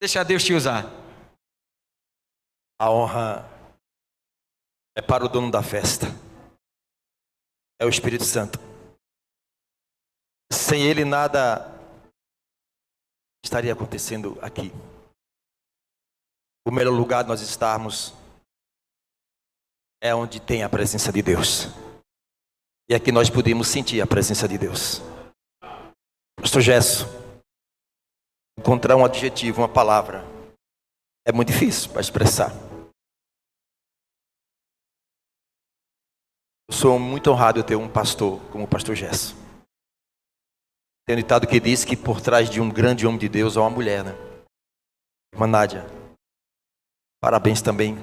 Deixa Deus te usar. A honra é para o dono da festa. É o Espírito Santo. Sem ele nada estaria acontecendo aqui. O melhor lugar de nós estarmos é onde tem a presença de Deus. E aqui nós podemos sentir a presença de Deus. Pastor Gesso, encontrar um adjetivo, uma palavra, é muito difícil para expressar. Eu sou muito honrado de ter um pastor como o pastor Gesso. Tem um ditado que diz que por trás de um grande homem de Deus há uma mulher, né? Irmã Nádia, parabéns também.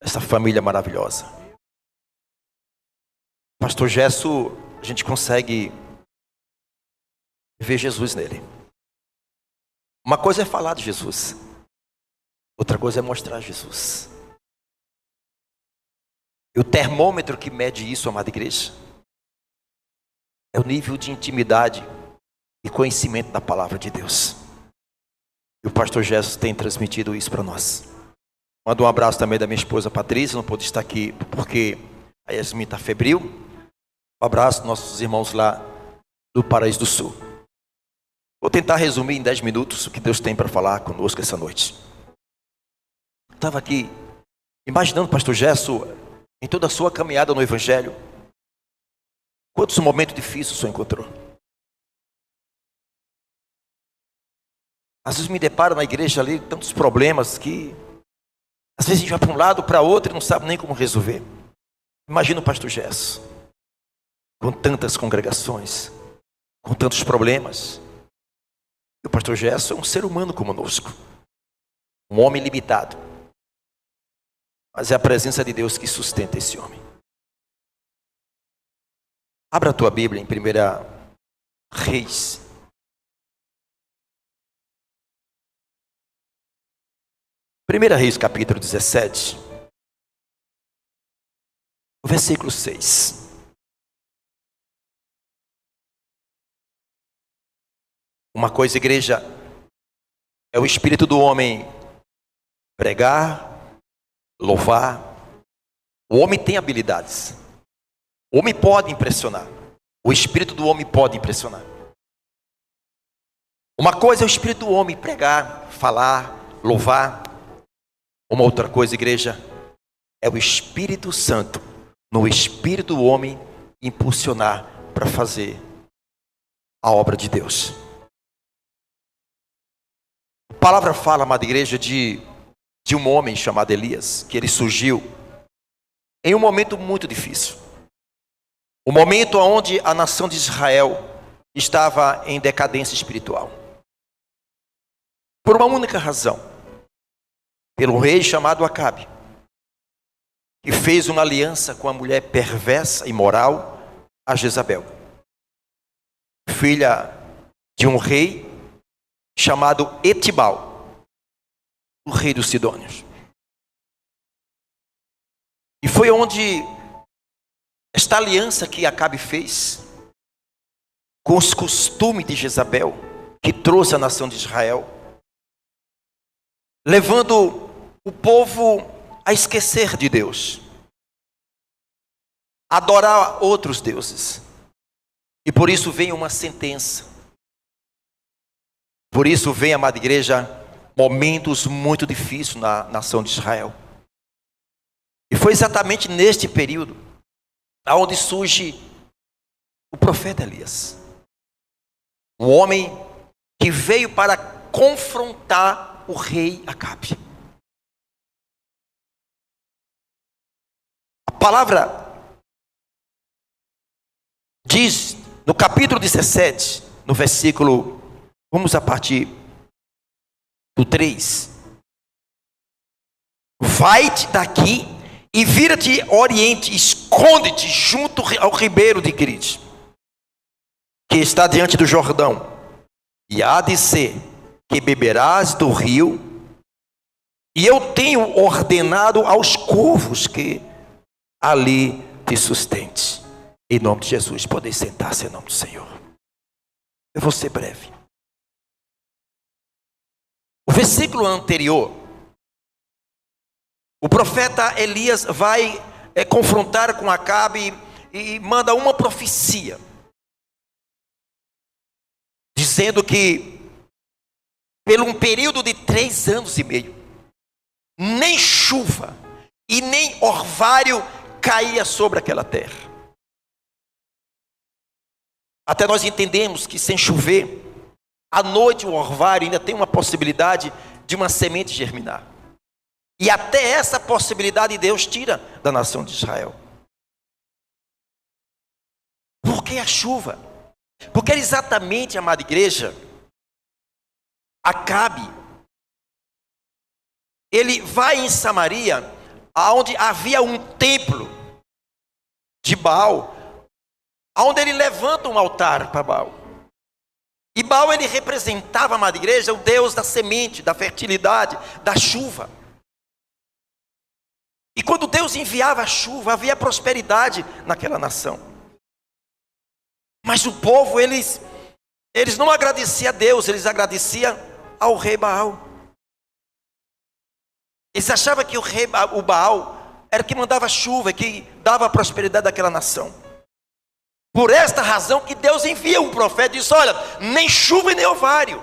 Essa família maravilhosa. Pastor Gesso, a gente consegue ver Jesus nele. Uma coisa é falar de Jesus, outra coisa é mostrar Jesus. E o termômetro que mede isso, amada igreja, é o nível de intimidade e conhecimento da palavra de Deus. E o pastor Gesso tem transmitido isso para nós. Mando um abraço também da minha esposa Patrícia, não pôde estar aqui porque a Yasmin está febril. Um abraço aos nossos irmãos lá do Paraíso do Sul. Vou tentar resumir em 10 minutos o que Deus tem para falar conosco essa noite. Estava aqui imaginando o pastor Gesso em toda a sua caminhada no Evangelho. Quantos momentos difíceis o senhor encontrou? Às vezes me deparo na igreja ali, tantos problemas que às vezes a gente vai para um lado, para outro e não sabe nem como resolver. Imagina o pastor Gesso, com tantas congregações, com tantos problemas. E o pastor Gesso é um ser humano como conosco, um homem limitado. Mas é a presença de Deus que sustenta esse homem. Abra a tua Bíblia em 1 Reis. Primeira Reis, capítulo 17, o versículo 6. Uma coisa, igreja, é o espírito do homem pregar, louvar. O homem tem habilidades. O homem pode impressionar. O espírito do homem pode impressionar. Uma coisa é o espírito do homem pregar, falar, louvar. Uma outra coisa, igreja, é o Espírito Santo no espírito do homem impulsionar para fazer a obra de Deus. A palavra fala, amada igreja, de um homem chamado Elias, que ele surgiu em um momento muito difícil. O momento onde a nação de Israel estava em decadência espiritual. Por uma única razão. Pelo rei chamado Acabe, que fez uma aliança com a mulher perversa e imoral, a Jezabel, filha de um rei chamado Etibal, o rei dos Sidônios. E foi onde esta aliança que Acabe fez com os costumes de Jezabel, que trouxe a nação de Israel, levando o povo a esquecer de Deus, adorar outros deuses. E por isso vem uma sentença. Por isso vem, amada igreja, momentos muito difíceis na nação de Israel. E foi exatamente neste período aonde surge o profeta Elias. Um homem que veio para confrontar o rei Acabe. A palavra diz no capítulo 17, no versículo, vamos a partir do 3. Vai-te daqui e vira-te oriente, esconde-te junto ao ribeiro de Querite, que está diante do Jordão, e há de ser que beberás do rio, e eu tenho ordenado aos corvos que ali te sustente. Em nome de Jesus, podem sentar-se em nome do Senhor. Eu vou ser breve. versículo anterior, o profeta Elias vai confrontar com Acabe e manda uma profecia, dizendo que por um período de 3 anos e meio, nem chuva e nem orvalho caía sobre aquela terra. Até nós entendemos que sem chover, à noite o orvalho ainda tem uma possibilidade de uma semente germinar. E até essa possibilidade Deus tira da nação de Israel. Por que a chuva? Porque era exatamente, amada igreja, Acabe, ele vai em Samaria, onde havia um templo de Baal, onde ele levanta um altar para Baal. E Baal, ele representava, amada igreja, o Deus da semente, da fertilidade, da chuva. E quando Deus enviava a chuva, havia prosperidade naquela nação. Mas o povo, eles não agradeciam a Deus, eles agradeciam ao rei Baal. Eles achavam que o Baal era que mandava chuva, que dava a prosperidade daquela nação. Por esta razão que Deus envia um profeta e diz: olha, nem chuva e nem orvalho.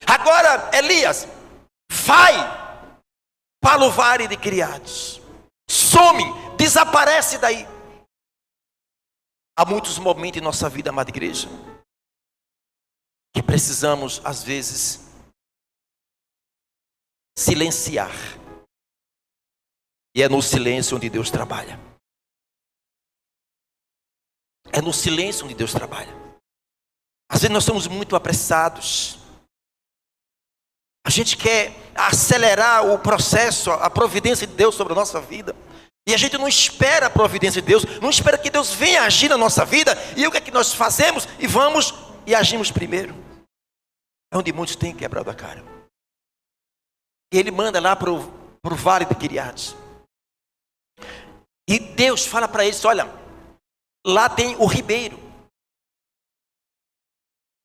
Agora, Elias, vai para o vale de criados, some, desaparece daí. Há muitos momentos em nossa vida, amada igreja, que precisamos, às vezes, silenciar. E é no silêncio onde Deus trabalha. É no silêncio onde Deus trabalha. Às vezes nós somos muito apressados. A gente quer acelerar o processo, a providência de Deus sobre a nossa vida. E a gente não espera a providência de Deus, não espera que Deus venha agir na nossa vida. E o que é que nós fazemos? E vamos e agimos primeiro. É onde muitos têm quebrado a cara. E ele manda lá para o vale de Quiriates. E Deus fala para eles: olha, lá tem o ribeiro.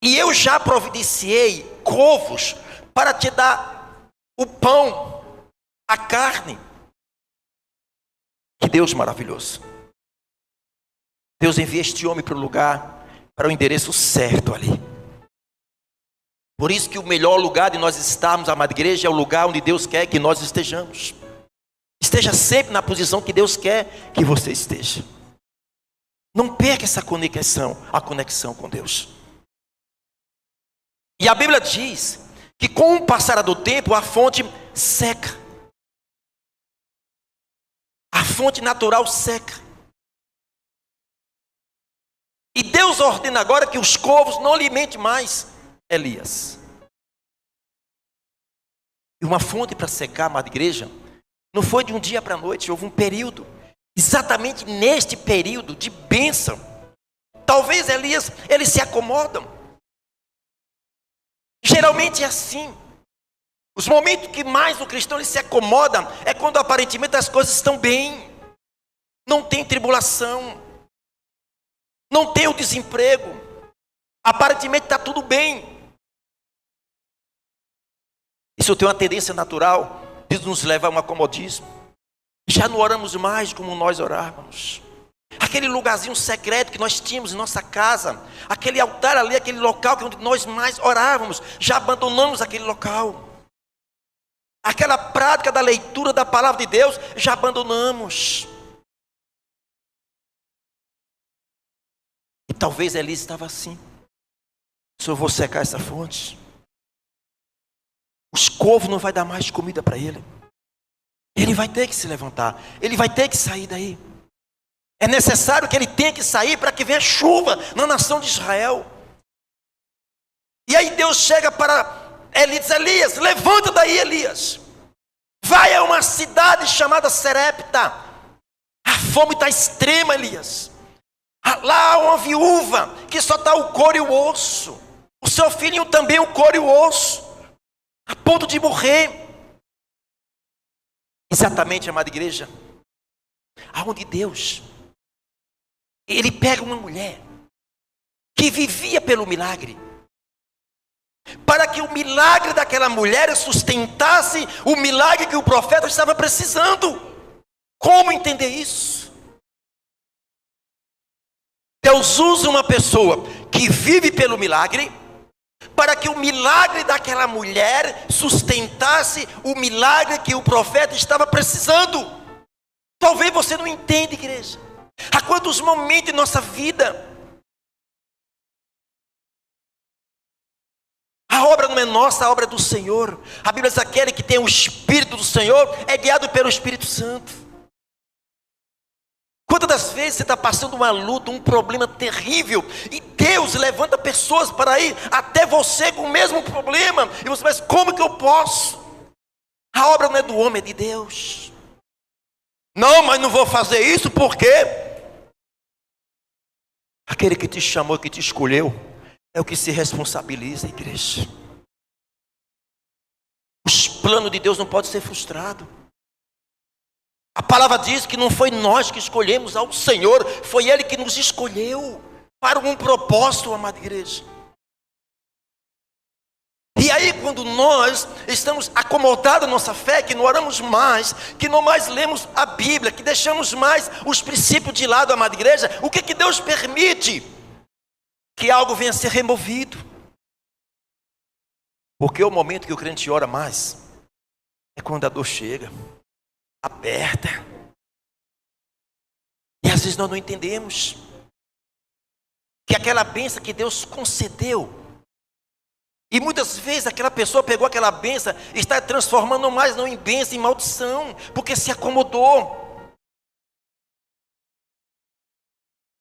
E eu já providenciei covos para te dar o pão, a carne. Que Deus maravilhoso. Deus envia este homem para o lugar, para o endereço certo ali. Por isso que o melhor lugar de nós estarmos, amada igreja, é o lugar onde Deus quer que nós estejamos. Esteja sempre na posição que Deus quer que você esteja. Não perca essa conexão, a conexão com Deus. E a Bíblia diz que com o passar do tempo a fonte seca. A fonte natural seca. E Deus ordena agora que os corvos não alimentem mais Elias. E uma fonte para secar, amada igreja, não foi de um dia para a noite, houve um período. Exatamente neste período de bênção. Talvez Elias, eles se acomodam. Geralmente é assim. Os momentos que mais o cristão ele se acomoda é quando aparentemente as coisas estão bem. Não tem tribulação. Não tem o desemprego. Aparentemente está tudo bem. Isso tem uma tendência natural de nos levar a um acomodismo. Já não oramos mais como nós orávamos. Aquele lugarzinho secreto que nós tínhamos em nossa casa, aquele altar ali, aquele local onde nós mais orávamos, já abandonamos aquele local. Aquela prática da leitura da palavra de Deus, já abandonamos. E talvez Elias estava assim: se eu vou secar essa fonte, os corvos não vai dar mais comida para ele. Ele vai ter que se levantar, ele vai ter que sair daí. É necessário que ele tenha que sair para que venha chuva na nação de Israel. E aí Deus chega para Elias: Elias, levanta daí, Elias. Vai a uma cidade chamada Serepta. A fome está extrema, Elias. Lá há uma viúva que só está o couro e o osso. O seu filhinho também o couro e o osso, a ponto de morrer. Exatamente, amada igreja, aonde Deus, ele pega uma mulher que vivia pelo milagre, para que o milagre daquela mulher sustentasse o milagre que o profeta estava precisando. Como entender isso? Deus usa uma pessoa que vive pelo milagre, para que o milagre daquela mulher sustentasse o milagre que o profeta estava precisando. Talvez você não entenda, igreja. Há quantos momentos em nossa vida a obra não é nossa, a obra é do Senhor. A Bíblia diz: aquele que tem o Espírito do Senhor é guiado pelo Espírito Santo. Quantas das vezes você está passando uma luta, um problema terrível, e Deus levanta pessoas para ir até você com o mesmo problema, e você diz: como que eu posso? A obra não é do homem, é de Deus. Não, mas não vou fazer isso porque aquele que te chamou, que te escolheu, é o que se responsabiliza, igreja. Os planos de Deus não podem ser frustrados. A palavra diz que não foi nós que escolhemos ao Senhor, foi Ele que nos escolheu para um propósito, amada igreja. E aí, quando nós estamos acomodados na nossa fé, que não oramos mais, que não mais lemos a Bíblia, que deixamos mais os princípios de lado, amada igreja, o que que Deus permite? Que algo venha a ser removido. Porque o momento que o crente ora mais é quando a dor chega, aperta. E às vezes nós não entendemos que aquela bênção que Deus concedeu, e muitas vezes aquela pessoa pegou aquela bênção e está transformando mais não em bênção, em maldição, porque se acomodou.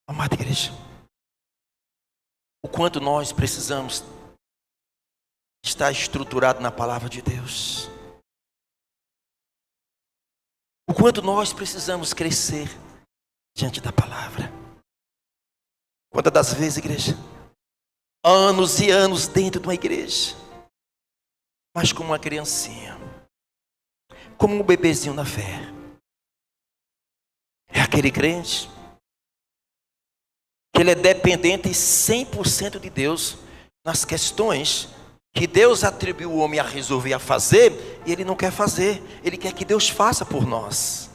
Amada igreja, o quanto nós precisamos estar estruturado na palavra de Deus. O quanto nós precisamos crescer diante da palavra. Quantas das vezes, igreja, anos e anos dentro de uma igreja, mas como uma criancinha, como um bebezinho na fé. É aquele crente que ele é dependente 100% de Deus nas questões que Deus atribuiu o homem a resolver, a fazer, e ele não quer fazer, ele quer que Deus faça por nós.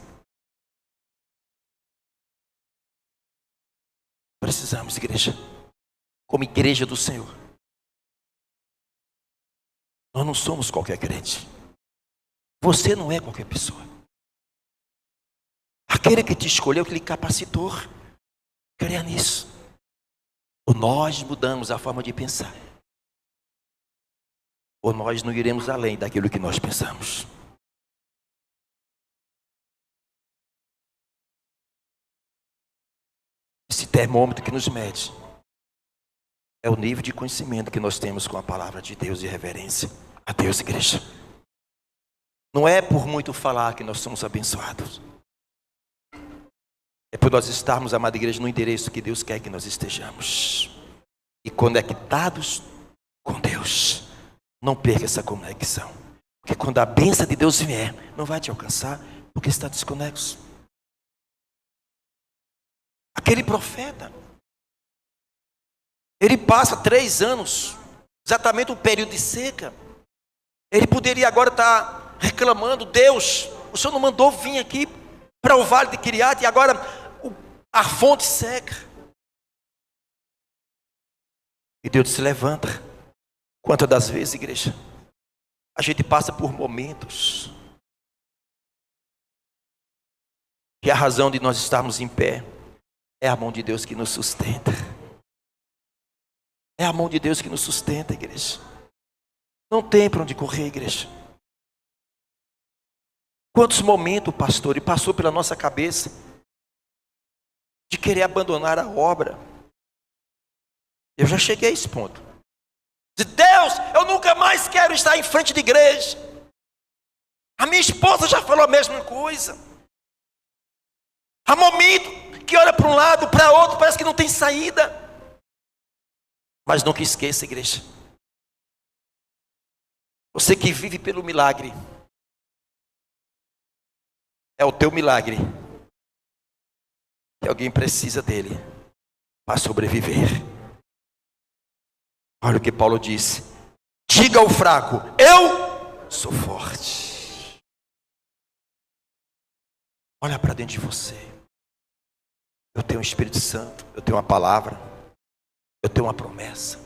Precisamos, igreja, como igreja do Senhor, nós não somos qualquer crente. Você não é qualquer pessoa. Aquele que te escolheu, que lhe capacitou, creia nisso. Ou nós mudamos a forma de pensar, ou nós não iremos além daquilo que nós pensamos. Esse termômetro que nos mede é o nível de conhecimento que nós temos com a palavra de Deus e reverência a Deus, igreja. Não é por muito falar que nós somos abençoados. É por nós estarmos, amada igreja, no endereço que Deus quer que nós estejamos. E conectados com Deus. Não perca essa conexão. Porque quando a bênção de Deus vier, não vai te alcançar, porque está desconexo. Aquele profeta, ele passa 3 anos, exatamente um período de seca. Ele poderia agora estar reclamando: Deus, o Senhor não mandou vir aqui para o vale de Quiriate, e agora a fonte seca. E Deus se levanta. Quantas das vezes, igreja, a gente passa por momentos que a razão de nós estarmos em pé é a mão de Deus que nos sustenta. É a mão de Deus que nos sustenta, igreja. Não tem para onde correr, igreja. Quantos momentos, pastor, e passou pela nossa cabeça de querer abandonar a obra. Eu já cheguei a esse ponto. De Deus, eu nunca mais quero estar em frente de igreja. A minha esposa já falou a mesma coisa. Há momento que olha para um lado, para outro, parece que não tem saída. Mas nunca esqueça, igreja. Você que vive pelo milagre, é o teu milagre que alguém precisa dele para sobreviver. Olha o que Paulo disse: Diga ao fraco: eu sou forte. Olha para dentro de você. Eu tenho o Espírito Santo, eu tenho uma palavra, eu tenho uma promessa.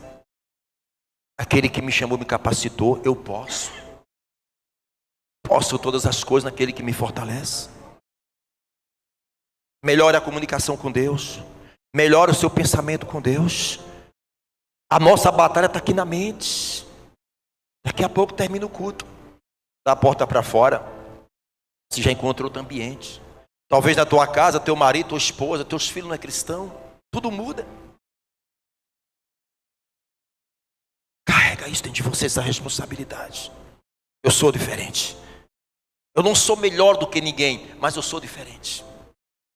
Aquele que me chamou, me capacitou, eu posso. Posso todas as coisas naquele que me fortalece. Melhore a comunicação com Deus. Melhore o seu pensamento com Deus. A nossa batalha está aqui na mente. Daqui a pouco termina o culto. Da porta para fora, você já encontrou outro ambiente. Talvez na tua casa, teu marido, tua esposa, teus filhos não é cristão. Tudo muda. Carrega isso dentro de você, essa responsabilidade. Eu sou diferente. Eu não sou melhor do que ninguém, mas eu sou diferente.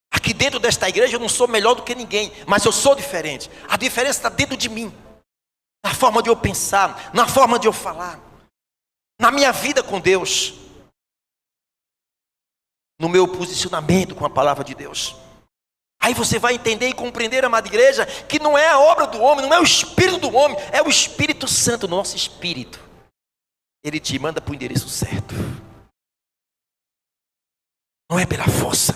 Aqui dentro desta igreja eu não sou melhor do que ninguém, mas eu sou diferente. A diferença está dentro de mim. Na forma de eu pensar, na forma de eu falar. Na minha vida com Deus. No meu posicionamento com a palavra de Deus. Aí você vai entender e compreender, amada igreja, que não é a obra do homem, não é o espírito do homem, é o Espírito Santo, nosso espírito. Ele te manda para o endereço certo. Não é pela força,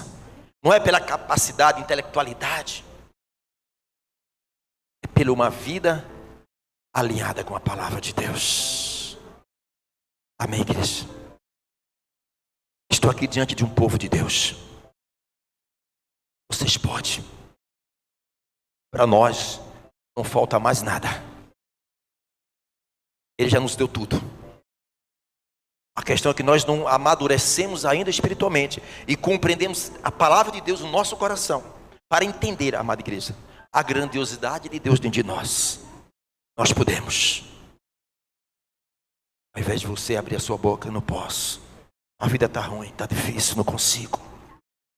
não é pela capacidade, intelectualidade. É pela uma vida alinhada com a palavra de Deus. Amém, igreja? Estou aqui diante de um povo de Deus. Vocês podem. Para nós não falta mais nada. Ele já nos deu tudo. A questão é que nós não amadurecemos ainda espiritualmente e compreendemos a palavra de Deus no nosso coração para entender, amada igreja, a grandiosidade de Deus dentro de nós. Nós podemos. Ao invés de você abrir a sua boca, eu não posso. A vida está ruim, está difícil, não consigo.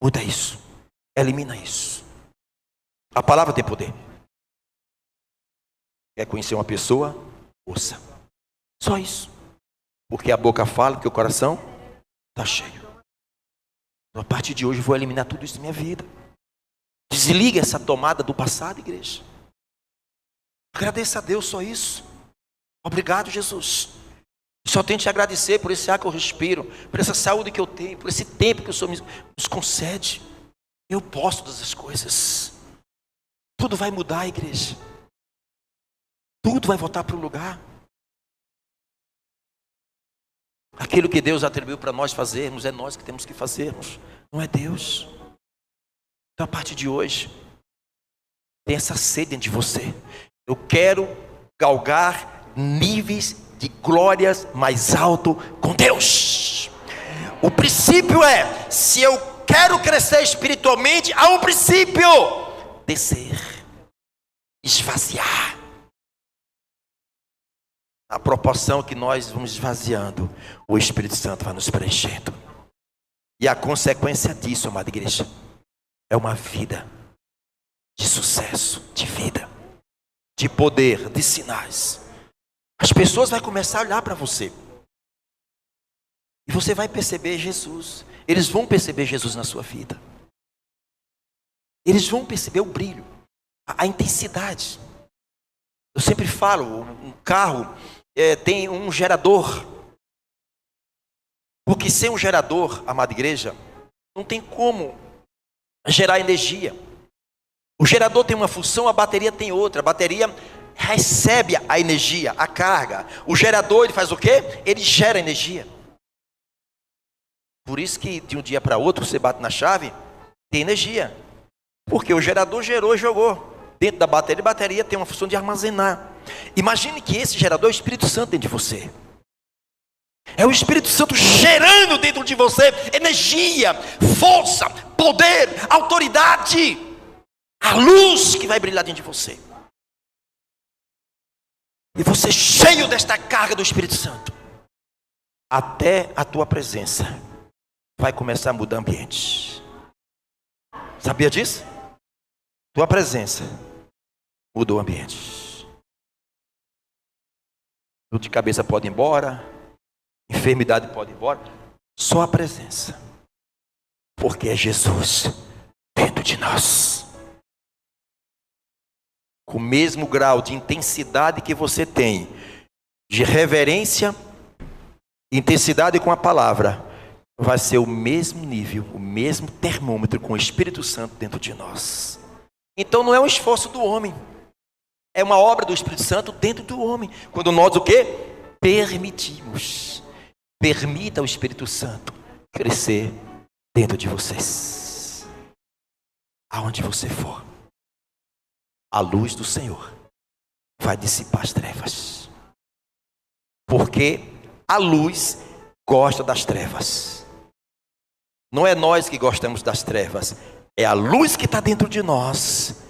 Muda isso. Elimina isso. A palavra tem poder. Quer conhecer uma pessoa? Ouça. Só isso. Porque a boca fala, porque o coração está cheio. Então, a partir de hoje eu vou eliminar tudo isso da minha vida. Desliga essa tomada do passado, igreja. Agradeça a Deus, só isso. Obrigado, Jesus. Só tenho que te agradecer por esse ar que eu respiro, por essa saúde que eu tenho, por esse tempo que o Senhor nos concede. Eu posso todas as coisas. Tudo vai mudar, igreja. Tudo vai voltar para o lugar. Aquilo que Deus atribuiu para nós fazermos, é nós que temos que fazermos, não é Deus. Então a partir de hoje, tem essa sede dentro de você. Eu quero galgar níveis de glórias mais alto com Deus. O princípio é, se eu quero crescer espiritualmente, há um princípio: descer, esvaziar. A proporção que nós vamos esvaziando, o Espírito Santo vai nos preenchendo. E a consequência disso, amada igreja, é uma vida de sucesso, de vida, de poder, de sinais. As pessoas vão começar a olhar para você. E você vai perceber Jesus. Eles vão perceber Jesus na sua vida. Eles vão perceber o brilho, a intensidade. Eu sempre falo, um carro tem um gerador. Porque sem um gerador, amada igreja, não tem como gerar energia. O gerador tem uma função, a bateria tem outra. A bateria recebe a energia, a carga. O gerador, ele faz o quê? Ele gera energia. Por isso que de um dia para outro, você bate na chave, tem energia. Porque o gerador gerou e jogou. Dentro da bateria, a bateria tem uma função de armazenar. Imagine que esse gerador é o Espírito Santo dentro de você. É o Espírito Santo gerando dentro de você energia, força, poder, autoridade. A luz que vai brilhar dentro de você. E você cheio desta carga do Espírito Santo. Até a tua presença vai começar a mudar ambientes. Sabia disso? Tua presença mudou o ambiente. Dor de cabeça pode ir embora. Enfermidade pode ir embora. Só a presença. Porque é Jesus dentro de nós. Com o mesmo grau de intensidade que você tem de reverência, intensidade com a palavra, vai ser o mesmo nível, o mesmo termômetro com o Espírito Santo dentro de nós. Então não é um esforço do homem, é uma obra do Espírito Santo dentro do homem. Quando nós o quê? Permitimos. Permita o Espírito Santo crescer dentro de vocês. Aonde você for, a luz do Senhor vai dissipar as trevas. Porque a luz gosta das trevas. Não é nós que gostamos das trevas, é a luz que está dentro de nós,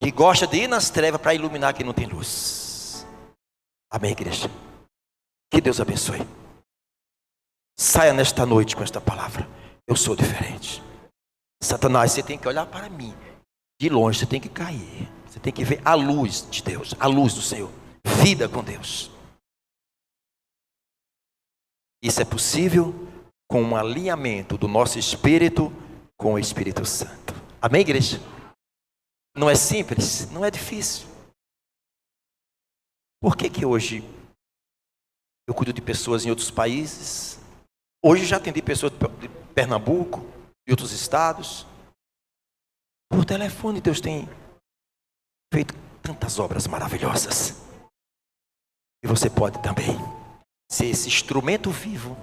que gosta de ir nas trevas para iluminar quem não tem luz. Amém, igreja? Que Deus abençoe. Saia nesta noite com esta palavra. Eu sou diferente. Satanás, você tem que olhar para mim. De longe você tem que cair. Você tem que ver a luz de Deus, a luz do Senhor. Vida com Deus. Isso é possível com um alinhamento do nosso espírito com o Espírito Santo. Amém, igreja? Não é simples, não é difícil. Por que hoje eu cuido de pessoas em outros países? Hoje já atendi pessoas de Pernambuco, de outros estados. Por telefone Deus tem feito tantas obras maravilhosas. E você pode também ser esse instrumento vivo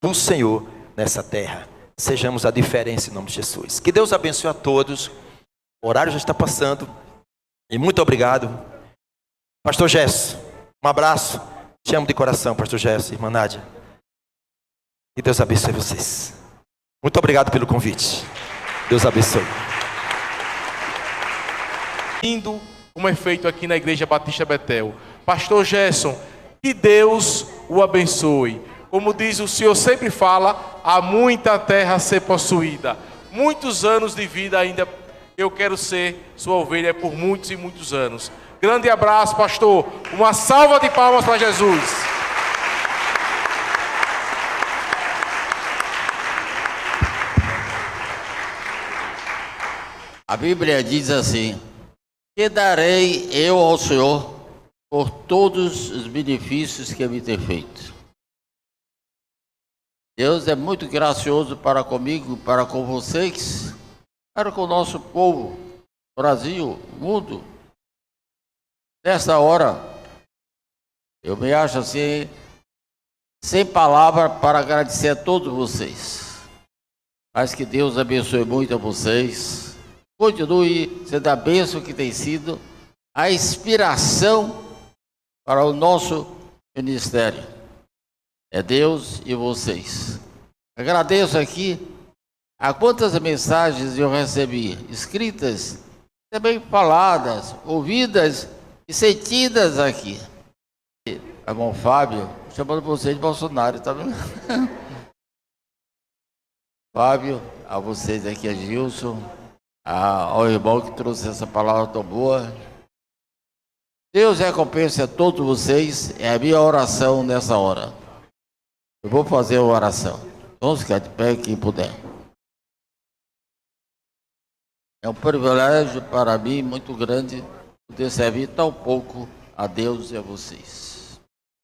do Senhor nessa terra. Sejamos a diferença em nome de Jesus. Que Deus abençoe a todos. O horário já está passando. E muito obrigado. Pastor Gesso, um abraço. Te amo de coração, Pastor Gesso, irmã Nádia. Que Deus abençoe vocês. Muito obrigado pelo convite. Deus abençoe. Lindo como é feito aqui na Igreja Batista Betel. Pastor Gerson, que Deus o abençoe. Como diz o Senhor, sempre fala, há muita terra a ser possuída. Muitos anos de vida ainda, eu quero ser sua ovelha por muitos e muitos anos. Grande abraço, pastor. Uma salva de palmas para Jesus. A Bíblia diz assim: que darei eu ao Senhor por todos os benefícios que me tem feito. Deus é muito gracioso para comigo, para com vocês, para com o nosso povo, Brasil, mundo. Nessa hora, eu me acho assim, sem palavra para agradecer a todos vocês. Mas que Deus abençoe muito a vocês. Continue sendo a bênção que tem sido a inspiração para o nosso ministério. É Deus e vocês. Agradeço aqui a quantas mensagens eu recebi, escritas, também faladas, ouvidas e sentidas aqui. Irmão Fábio, chamando você de Bolsonaro, tá vendo? Fábio, a vocês aqui, a Gilson, ao irmão que trouxe essa palavra tão boa. Deus recompense a todos vocês, é a minha oração nessa hora. Eu vou fazer a oração. Vamos ficar de pé, quem puder. É um privilégio para mim muito grande poder servir tão pouco a Deus e a vocês.